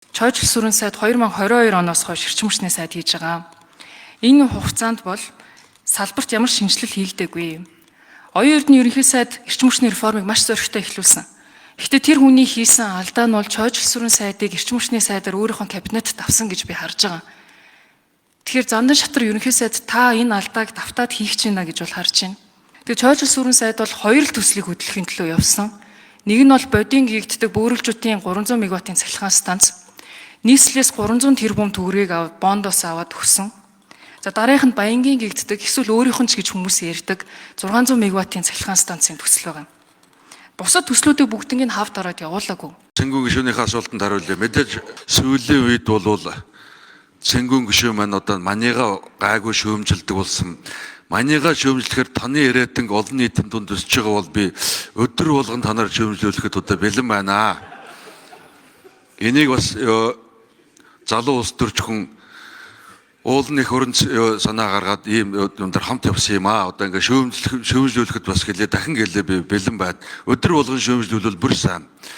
Чойжл сүрэн сайд 2022 оноос хойш эрчим хүчний сайд хийж байгаа. Энэ хугацаанд бол салбарт ямар шинжилэл хийгдээгүй. Оюун эрдэнэ ерөнхий сайд эрчим хүчний реформыг маш зоригтой эхлүүлсэн. Гэхдээ тэр хүний хийсэн алдаа нь бол чойжл сүрэн сайдыг эрчим хүчний сайдаар өөрийнхөө кабинетд авсан гэж би харж байгаа. Тэгэхээр Зандан шатар ерөнхий сайд та энэ алдааг давтаад хийх гэж байна гэж бол харж байна. Тэгээ чойжл сүрэн сайд бол хоёр л төслийг хөдөлгөхийн төлөө явсан. Нэг нь бол бодийн гэгддэг бөөрөлжүүдийн 300 мегаваттын цахилгаан станц. Нийслэлээс 300 тэрбум төгрөгийг аваад бондоос аваад өгсөн. За дараагийнх нь Баянгийн гэгддэг эсвэл өөрийнх нь ч гэж хүмүүс ярьдаг 600 мегаваттын цахилгаан станцын төсөл байгаа. Бусад төслүүдийг бүгднийг хавд ороод явуулаагүй. Цэнгүүн гишүүнийхээ асуултанд хариулъя. Мэдээж сүүлийн үед бол цэнгүүн гишүүн маань одоо манийгаа гайгүй шөөмжилдэг болсон. Манийгаа шөөмжлэхээр таны яриадаг олон нийтийн дунд өсөж байгаа бол би өдөр болгон танаар шөөмжлүүлэхэд одоо бэлэн байна. Энийг бас залуу улс төрчхөн уулын их хөрөн санаа гаргаад ийм өндөр хамт явсан юм аа. Одоо ингээ шөөмжлүүлэхэд бас гэлээ дахин гэлээ би бэлэн байна. Өдөр болгон шөөмжлүүлвэл бүр сайн.